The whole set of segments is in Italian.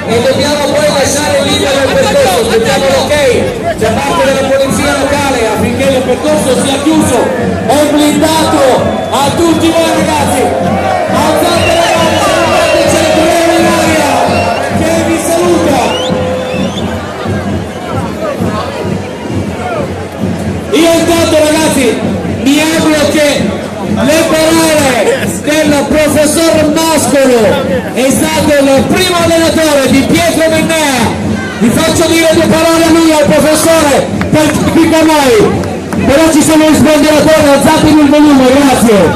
E dobbiamo poi lasciare libero il percorso, aspettiamo l'ok da parte della polizia locale affinché il percorso sia chiuso e blindato a tutti voi ragazzi. Alzate le mani, salvate il centurione in aria che vi saluta. Io intanto ragazzi mi auguro che le parole del professor Mascolo è stato il primo allenatore di Pietro Mennea. Vi faccio dire due parole a lui, al professore, per qui con noi, però ci sono gli sbandieratori, alzatevi il volume, grazie.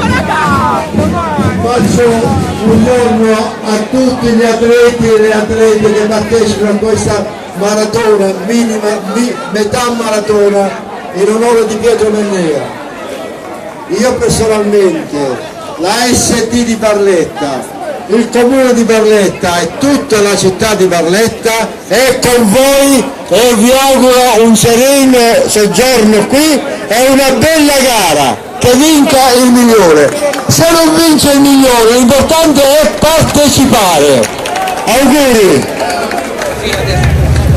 Faccio un buongiorno a tutti gli atleti e le atlete che partecipano a questa maratona, metà maratona in onore di Pietro Mennea. Io personalmente, la ST di Barletta, il comune di Barletta e tutta la città di Barletta è con voi e vi auguro un sereno soggiorno qui e una bella gara, che vinca il migliore. Se non vince il migliore, l'importante è partecipare. Auguri!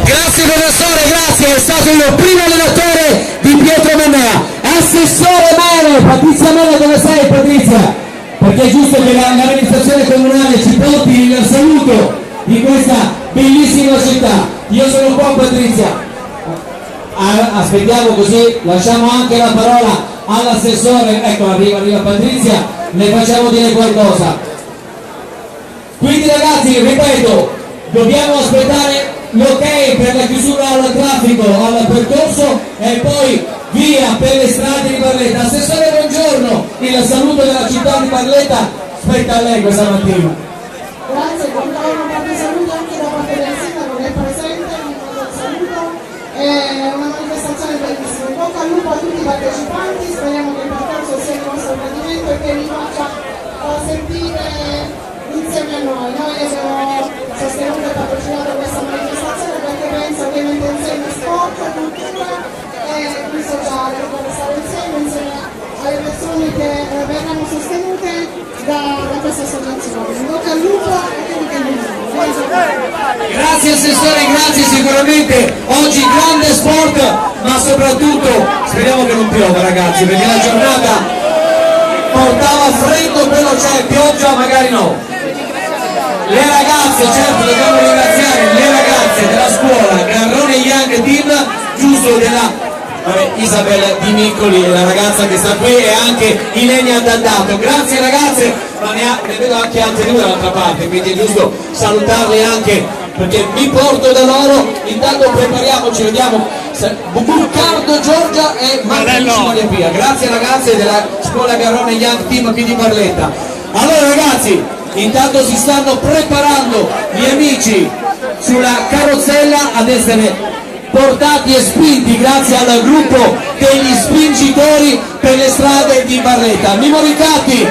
Grazie professore, grazie, è stato il primo allenatore di Pietro Mennea. Assessore Mene, Patrizia Mene, dove sei Patrizia? Perché è giusto che l'amministrazione comunale ci porti il saluto di questa bellissima città. Io sono qua Patrizia. Aspettiamo così, lasciamo anche la parola all'assessore, ecco arriva Patrizia, le facciamo dire qualcosa. Quindi ragazzi, ripeto, dobbiamo aspettare l'ok per la chiusura al traffico, al percorso e poi via per le strade di Barletta. Assessore buongiorno, il saluto della città di Barletta spetta a lei questa mattina. Grazie, buongiorno, tanti saluti anche da parte del sindaco che è presente, mi mando il saluto, è una manifestazione bellissima, in bocca al lupo a tutti i partecipanti, speriamo che il percorso sia il nostro gradimento e che vi faccia sentire insieme a noi. Noi abbiamo sostenuto e patrocinato questa manifestazione perché penso che mette insieme sport, cultura e il sociale, per stare insieme alle persone che verranno sostenute da questa associazione. In bocca al lupo e che vi Grazie assessore, grazie, sicuramente oggi grande sport, ma soprattutto speriamo che non piova ragazzi, perché la giornata portava freddo, quello c'è, pioggia magari no. Le ragazze, certo dobbiamo ringraziare le ragazze della scuola Garrone Young Team, giusto, della Isabella Di Miccoli, la ragazza che sta qui, e anche Ilenia Dandato. Grazie ragazze, ma ne vedo anche altre due dall'altra parte, quindi è giusto salutarle anche perché mi porto da loro. Intanto prepariamoci, vediamo Buccardo Giorgia e Martino Olimpia. Grazie ragazze della scuola Garrone Young Team qui di Barletta. Allora ragazzi, intanto si stanno preparando gli amici sulla carrozzella ad essere portati e spinti grazie al gruppo degli spingitori per le strade di Barletta. Mimo Ricatti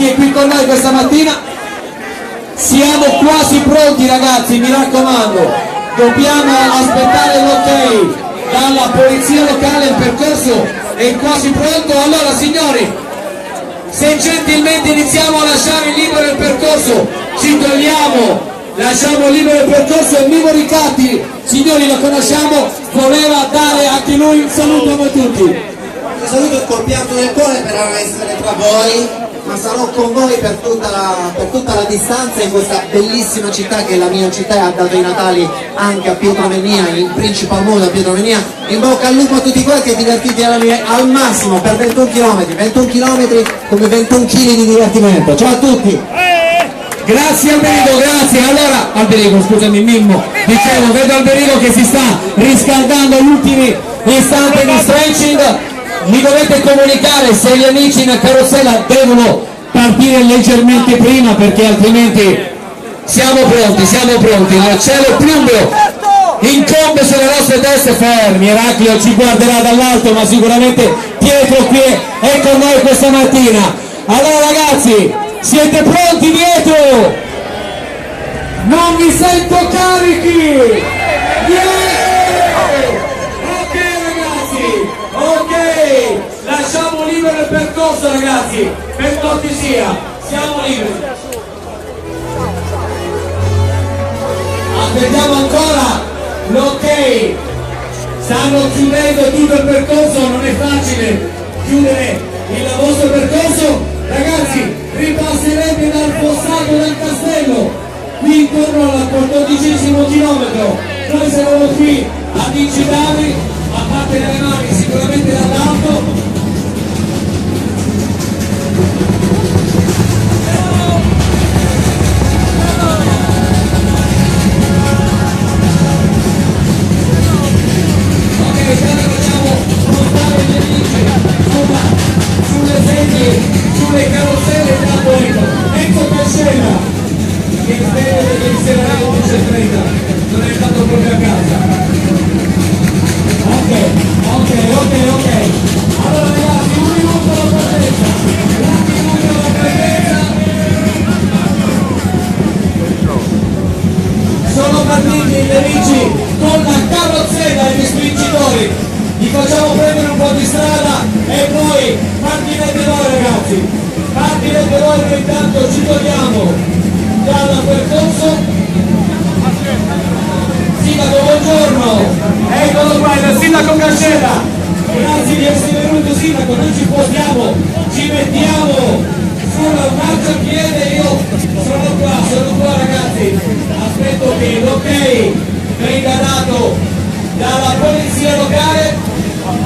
è qui con noi questa mattina. Siamo quasi pronti ragazzi, mi raccomando, dobbiamo aspettare l'ok dalla polizia locale, il percorso è quasi pronto. Allora signori, se gentilmente iniziamo a lasciare libero il percorso, ci togliamo, lasciamo libero il percorso. E Mimo Ricatti, signori lo conosciamo, voleva dare anche lui un saluto a voi tutti. Un saluto col pianto nel cuore per essere tra voi, ma sarò con voi per tutta la distanza in questa bellissima città che è la mia città, e ha dato i Natali anche a Pietro Mennea, il principal modo a Pietro Mennea. In bocca al lupo a tutti quanti, divertiti al massimo per 21 km come 21 kg di divertimento. Ciao a tutti! Grazie Alberico, grazie. Allora, Alberico, scusami Mimmo, dicevo, vedo Alberico che si sta riscaldando agli ultimi istanti di stretching. Mi dovete comunicare se gli amici in carrozzella devono partire leggermente prima perché altrimenti siamo pronti, il cielo plumbeo incombe sulle nostre teste. Fermi, Eraclio ci guarderà dall'alto, ma sicuramente Pietro qui è con noi questa mattina. Allora ragazzi, siete pronti dietro? Non vi sento carichi! Ok ragazzi, ok, lasciamo libero il percorso ragazzi, per cortesia, siamo liberi. Aspettiamo ancora l'ok, stanno chiudendo tutto il percorso, non è facile chiudere il vostro percorso. Ragazzi, ripasserete dal fossato del castello, qui intorno al 14° chilometro. Noi siamo qui ad incitarvi, a parte delle mani sicuramente dall'alto. Sulle carrozzelle da Torino, ecco che scena che il bene del serrato di Cetreta non è stato proprio a casa. Ok, allora ragazzi, un minuto alla partenza, sono partiti gli amici con la carrozzella e gli spingitori, gli facciamo prendere un po' di strada e poi partirete voi ragazzi, partirete voi che intanto ci togliamo dal percorso. Sindaco, buongiorno, eccolo qua, il sindaco Cascella, grazie di essere venuto sindaco, noi ci spostiamo, ci mettiamo sulla marciapiede, io sono qua ragazzi, aspetto che l'ok venga dato dalla polizia locale.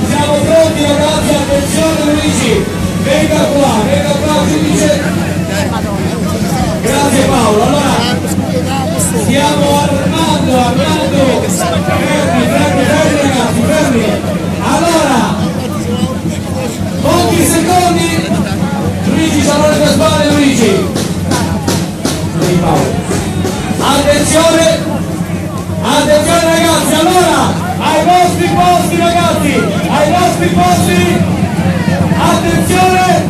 Siamo pronti ragazzi, attenzione Luigi, venga qua giudice. Grazie Paolo. Allora stiamo armando, fermi ragazzi, fermi. Allora, pochi secondi, Luigi sono le tue spalle Luigi. Attenzione ragazzi, allora ai vostri posti ragazzi, ai vostri posti, attenzione,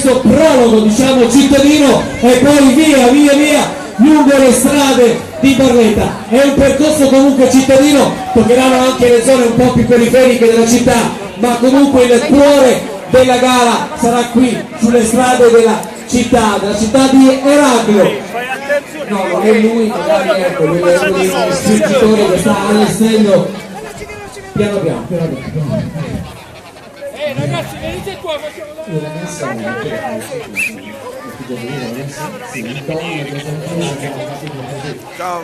questo prologo, diciamo, cittadino, e poi via lungo le strade di Barletta. È un percorso comunque cittadino, toccheranno anche le zone un po' più periferiche della città, ma comunque il cuore della gara sarà qui sulle strade della città di Eraclio. No, non è lui, magari ecco, il spingitore che sta allestendo piano piano. Ragazzi, venite qua, facciamo ciao.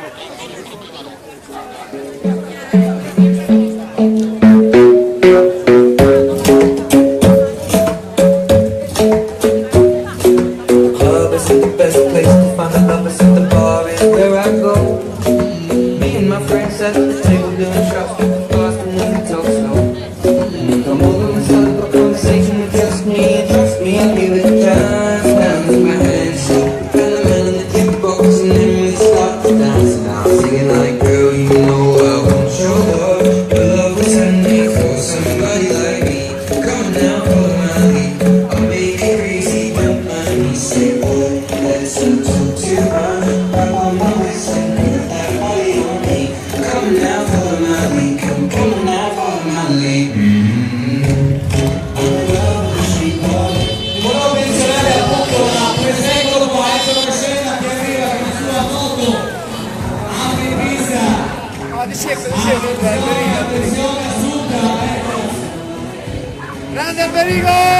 Club isn't the best place to find a lover, so the bar is where I go. Me and my friends at the table doing shots with the bars and we can talk slow. Come over and start a conversation with just me, and give it a chance. Down with my hands, so we got a man in the jukebox and then we start to dance. And I'm singing like, girl, you know I want your love. Your love was handmade for somebody like me. Come on now, follow my lead. I'll make it crazy, don't mind me. Say, oh, let's not talk too much. Grab on my waist and put that body on me. Come on now, follow my lead. Come on now, follow my lead. Volevo menzionare appunto la presenza dopo Ettore Scena che arriva con la sua moto apripista. Attenzione assunta, ecco. Grande Alberico!